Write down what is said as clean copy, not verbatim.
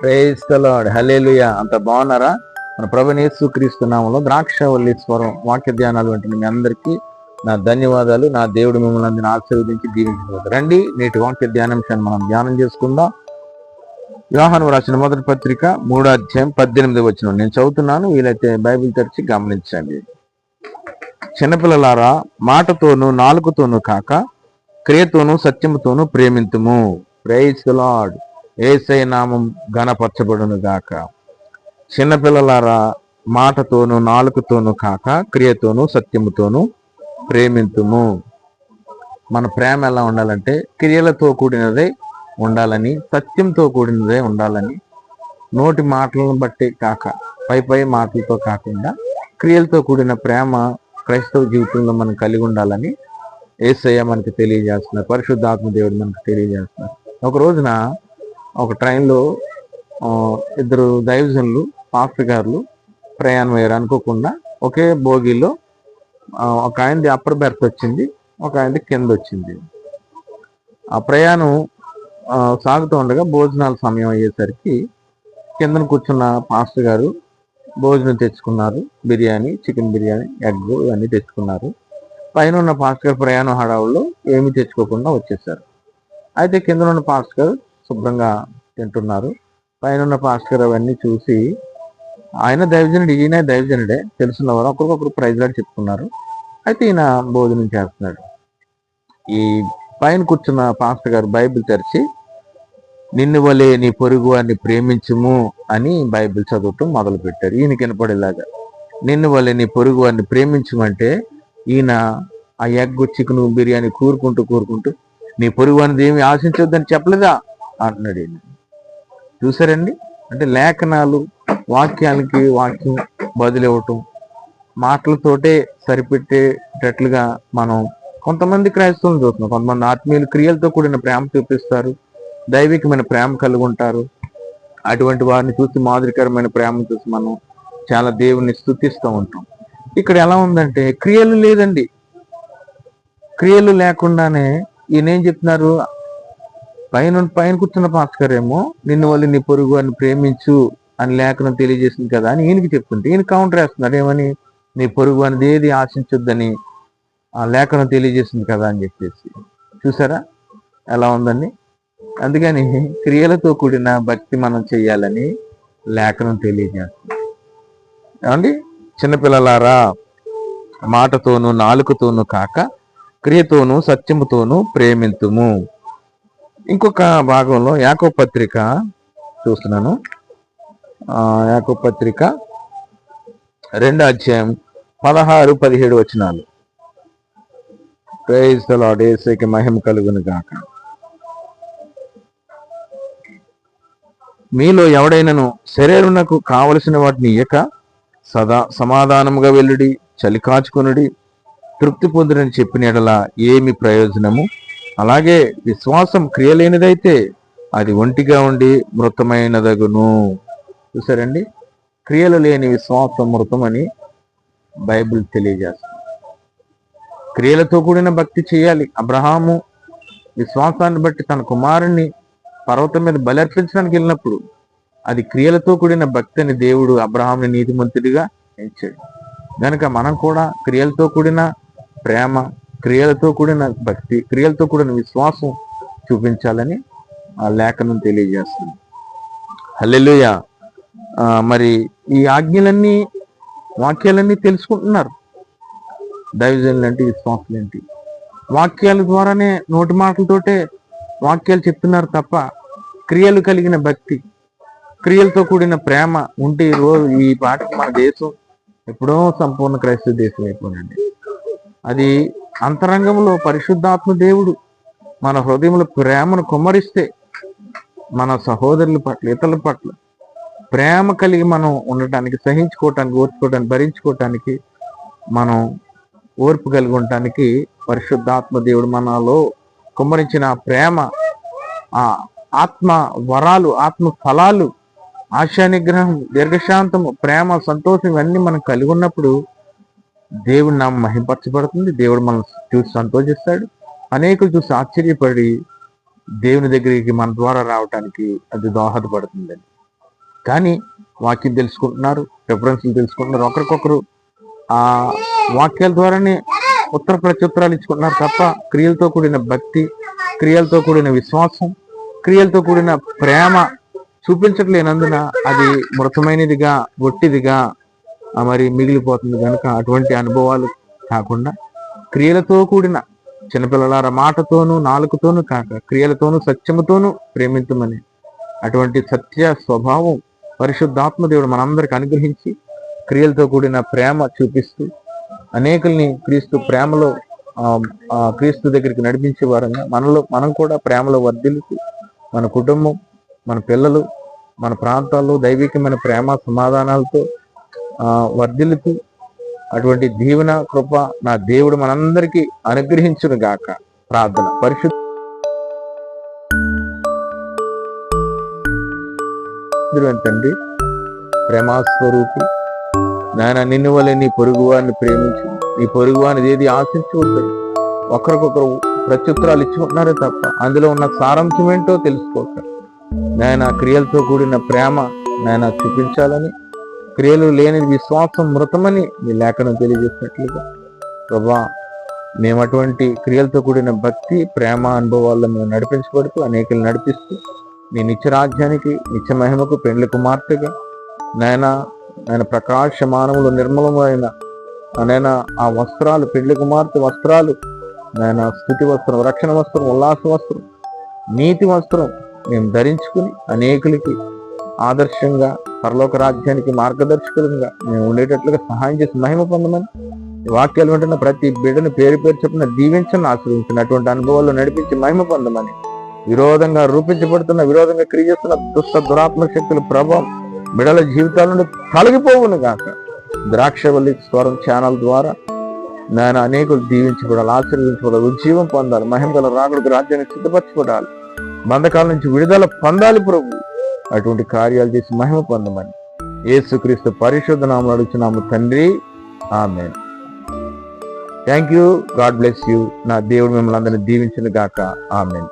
Praise the lord, హల్లెలూయా. అంత బాగున్నారా? మన ప్రభువైన యేసుక్రీస్తు నామములో ద్రాక్షవల్లి స్వరం వాక్య ధ్యానాలు వింటున్న మీ అందరికీ నా ధన్యవాదాలు. నా దేవుడు మిమ్మల్ని అందరిని ఆశీర్వదించి దీవించగలరు. రండి, నేటి వాక్య ధ్యానాంశాన్ని మనం ధ్యానం చేసుకుందాం. యోహాను రాసిన మొదటి పత్రిక 3వ అధ్యాయం 18వ వచనం నేను చదువుతున్నాను. వీలైతే బైబిల్ తెరిచి గమనించండి. చిన్నపిల్లలారా, మాటతోనూ నాలుకతోనూ కాక క్రియతోనూ సత్యముతోనూ ప్రేమింతుము. Praise the lord. యేసయ్య నామం ఘనపరచబడును గాక. చిన్నపిల్లలారా, మాటతోనూ నాలుకతోనూ కాక క్రియతోనూ సత్యముతోనూ ప్రేమింతుము. మన ప్రేమ ఎలా ఉండాలంటే క్రియలతో కూడినదే ఉండాలని, సత్యంతో కూడినదే ఉండాలని, నోటి మాటలను బట్టి కాక పై మాటలతో కాకుండా క్రియలతో కూడిన ప్రేమ క్రైస్తవ జీవితంలో మనం కలిగి ఉండాలని యేసయ్య మనకు తెలియజేస్తున్నారు. పరిశుద్ధాత్మ దేవుడు మనకు తెలియజేస్తున్నారు. ఒక రోజున ఒక ట్రైన్లో ఇద్దరు దైవజనులు పాస్టర్ గారులు ప్రయాణం అయ్యారు. అనుకోకుండా ఒకే బోగిలో ఒక ఆయనది అప్పర్ బెర్త్ వచ్చింది, ఒక ఆయనది కింద వచ్చింది. ఆ ప్రయాణం సాగుతూ ఉండగా భోజనాల సమయం అయ్యేసరికి కిందన కూర్చున్న పాస్టర్ గారు భోజనం తెచ్చుకున్నారు. బిర్యానీ, చికెన్ బిర్యానీ, ఎగ్ ఇవన్నీ తెచ్చుకున్నారు. పైన ఉన్న పాస్టర్ గారు ప్రయాణం హడావుల్లో ఏమీ తెచ్చుకోకుండా వచ్చేసారు. అయితే కింద ఉన్న పాస్టర్ గారు శుభ్రంగా తింటున్నారు. పైన ఉన్న పాస్టర్ గారు అవన్నీ చూసి ఆయన దైవజనుడు, ఈయన దైవజనుడే, తెలుసున్నవారు ఒకరికొకరు ప్రైజ్ లాగా చెప్పుకున్నారు. అయితే ఈయన భోజనం చేస్తున్నాడు. ఈ పైన కూర్చున్న పాస్టర్ గారు బైబిల్ తెరిచి నిన్ను వలే నీ పొరుగు వారిని ప్రేమించుము అని బైబిల్ చదవటం మొదలు పెట్టారు. ఈయన కనపడేలాగా నిన్ను వలే నీ పొరుగు వారిని ప్రేమించమంటే ఈయన ఆ ఎగ్ చికెన్ బిర్యానీ కూరుకుంటూ నీ పొరుగు వారిని ఏమి ఆశించొద్దని చెప్పలేదా అంటున్నాడు. చూసారండి, అంటే లేఖనాలు వాక్యానికి వాక్యం బదులివ్వటం, మాటలతోటే సరిపెట్టేటట్లుగా మనం కొంతమంది క్రైస్తవులను చూస్తున్నాం. కొంతమంది ఆత్మీయులు క్రియలతో కూడిన ప్రేమ చూపిస్తారు, దైవికమైన ప్రేమ కలిగి ఉంటారు. అటువంటి వారిని చూసి, మాదిరికరమైన ప్రేమను చూసి మనం చాలా దేవుణ్ణి స్తుతిస్తూ ఉంటాం. ఇక్కడ ఎలా ఉందంటే క్రియలు లేదండి. క్రియలు లేకుండానే ఈయన ఏం చెప్తున్నారు? పైన కూర్చున్న పాస్టర్ ఏమో నిన్ను వాళ్ళు నీ పొరుగు అని ప్రేమించు అని లేఖనం తెలియజేసింది కదా అని ఈయనకి చెప్తుంటే ఈయన కౌంటర్ వేస్తున్నారు. ఏమని? నీ పొరుగు అనేది ఏది ఆశించొద్దని ఆ లేఖనం తెలియజేసింది కదా అని చెప్పేసి. చూసారా ఎలా ఉందండి? అందుకని క్రియలతో కూడిన భక్తి మనం చెయ్యాలని లేఖనం తెలియజేస్తుంది. ఏమండి? చిన్నపిల్లలారా, మాటతోనూ నాలుకతోనూ కాక క్రియతోనూ సత్యముతోనూ ప్రేమింతుము. ఇంకొక భాగంలో యాకోబు పత్రిక చూస్తున్నాను. యాకోబు పత్రిక 2వ అధ్యాయం 16-17 వచనాలు. Praise the lord. యేసుకి మహిమ కలుగును గాక. మీలో ఎవడైనను శరీరమునకు కావలసిన వాటిని ఇయ్యక సమాధానముగా వెళ్ళుడి, చలి కాచుకొనుడి, తృప్తి పొందుడని చెప్పిన యెడల ఏమి ప్రయోజనము? అలాగే విశ్వాసం క్రియలేనిదైతే అది ఒంటిగా ఉండి మృతమైనదగును. చూసారండి, క్రియలు లేని విశ్వాసం మృతం అని బైబిల్ తెలియజేస్తుంది. క్రియలతో కూడిన భక్తి చేయాలి. అబ్రహాము విశ్వాసాన్ని బట్టి తన కుమారుణ్ణి పర్వతం మీద బలర్పించడానికి వెళ్ళినప్పుడు అది క్రియలతో కూడిన భక్తి అని దేవుడు అబ్రహాముని నీతిమంతుడిగా ఎంచాడు. కనుక మనం కూడా క్రియలతో కూడిన ప్రేమ, క్రియలతో కూడిన భక్తి, క్రియలతో కూడిన విశ్వాసం చూపించాలని ఆ లేఖనం తెలియజేస్తుంది. హల్లెలూయా. మరి ఈ ఆజ్ఞలన్నీ, వాక్యాలన్నీ తెలుసుకుంటున్నారు దైవజనులు ఏంటి, విశ్వాసులు ఏంటి. వాక్యాల ద్వారానే, నోటి మాటలతోటే వాక్యాలు చెప్తున్నారు తప్ప క్రియలు కలిగిన భక్తి, క్రియలతో కూడిన ప్రేమ ఉంటే ఈ పాటికి మన దేశం ఎప్పుడో సంపూర్ణ క్రైస్తవ దేశం అయిపోయిందండి. అది అంతరంగంలో పరిశుద్ధాత్మ దేవుడు మన హృదయంలో ప్రేమను కుమ్మరిస్తే మన సహోదరుల పట్ల, ఇతరుల పట్ల ప్రేమ కలిగి మనం ఉండటానికి, సహించుకోవటానికి, ఓర్చుకోవటానికి, భరించుకోవటానికి, మనం ఓర్పు కలిగి ఉండటానికి పరిశుద్ధాత్మ దేవుడు మనలో కుమ్మరించిన ప్రేమ, ఆ ఆత్మ వరాలు, ఆత్మ ఫలాలు, ఆశా నిగ్రహం, దీర్ఘశాంతము, ప్రేమ, సంతోషం ఇవన్నీ మనం కలిగి ఉన్నప్పుడు దేవుడి నామం మహింపరచబడుతుంది. దేవుడు మనం చూసి సంతోషిస్తాడు. అనేకులు చూసి ఆశ్చర్యపడి దేవుని దగ్గరికి మన ద్వారా రావటానికి అది దోహదపడుతుందని. కానీ వాక్యం తెలుసుకుంటున్నారు, రెఫరెన్స్లు తెలుసుకుంటున్నారు, ఒకరికొకరు ఆ వాక్యాల ద్వారానే ఉత్తర ప్రత్యుత్తరాలు ఇచ్చుకుంటున్నారు తప్ప క్రియలతో కూడిన భక్తి, క్రియలతో కూడిన విశ్వాసం, క్రియలతో కూడిన ప్రేమ చూపించట్లేనందున అది మృతమైనదిగా, ఒట్టిదిగా మరి మిగిలిపోతుంది. కనుక అటువంటి అనుభవాలు కాకుండా క్రియలతో కూడిన, చిన్నపిల్లలార మాటతోనూ నాలుకతోనూ కాక క్రియలతోనూ సత్యముతోనూ ప్రేమించమని అటువంటి సత్య స్వభావం పరిశుద్ధాత్మ దేవుడు మనందరికి అనుగ్రహించి క్రియలతో కూడిన ప్రేమ చూపిస్తూ అనేకుల్ని క్రీస్తు ప్రేమలో క్రీస్తు దగ్గరికి నడిపించే వారంగా మనం కూడా ప్రేమలో వర్ధిల్లుతూ మన కుటుంబం, మన పిల్లలు, మన ప్రాంతాల్లో దైవికమైన ప్రేమ సమాధానాలతో వర్ధిల్లుతూ అటువంటి దీవెన కృప నా దేవుడు మనందరికీ అనుగ్రహించును గాక. ప్రార్థన. తండ్రి, ప్రేమాస్వరూపి నాయన, నిన్ను వలె నీ పొరుగు వారిని ప్రేమించి, నీ పొరుగు వారిని ఏది ఆశించుకుంటుంది, ఒకరికొకరు ప్రత్యుత్తరాలు ఇచ్చుకుంటున్నారే తప్ప అందులో ఉన్న సారాంశం ఏంటో తెలుసుకోక నాయన క్రియలతో కూడిన ప్రేమ నాయన చూపించాలని, క్రియలు లేని విశ్వాసం మృతమని నీ లేఖనం తెలియజేసినట్లుగా ప్రభా, మేము అటువంటి క్రియలతో కూడిన భక్తి, ప్రేమ అనుభవాల్లో మేము నడిపించబడుతూ అనేకలు నడిపిస్తూ నీ నిత్యరాజ్యానికి, నిత్య మహిమకు పెండ్లి కుమార్తెగా నాయన ప్రకాశమానములు నిర్మలమైన నాయన ఆ వస్త్రాలు, పెండ్లి కుమార్తె వస్త్రాలు నాయన స్తుతి వస్త్రం, రక్షణ వస్త్రం, ఉల్లాస వస్త్రం, నీతి వస్త్రం మేము ధరించుకుని అనేకులకి ఆదర్శంగా, పరలోక రాజ్యానికి మార్గదర్శకులంగా మేము ఉండేటట్లుగా సహాయం చేసి మహిమ పొందమని వాక్యాలు వింటున్న ప్రతి బిడ్డను పేరు పేరు చెప్పిన దీవించని ఆశ్రయించిన అటువంటి అనుభవాల్లో నడిపించి మహిమ పొందమని, విరోధంగా రూపించబడుతున్న, విరోధంగా క్రియేస్తున్న దుష్ట దురాత్మక శక్తుల ప్రభావం బిడ్డల జీవితాల నుండి తొలగిపోవును గాక. ద్రాక్షవల్లి స్వరం ఛానల్ ద్వారా నాయన అనేకులు దీవించబడాలి, ఆశీర్వదించబడాలి, ఉజ్జీవం పొందాలి, మహిమ గల రాకుడికి రాజ్యాన్ని సిద్ధపరచబడాలి, బంధకాల నుంచి విడుదల పొందాలి ప్రభు. అటువంటి కార్యాలు చేసి మహిమ పొందమని యేసుక్రీస్తు పరిశుద్ధ నామములో అడుగుచున్నాము తండ్రి, ఆమేన్. Thank you. God bless you. నా దేవుడు మిమ్మల్ని అందరినీ దీవించును గాక. ఆమేన్.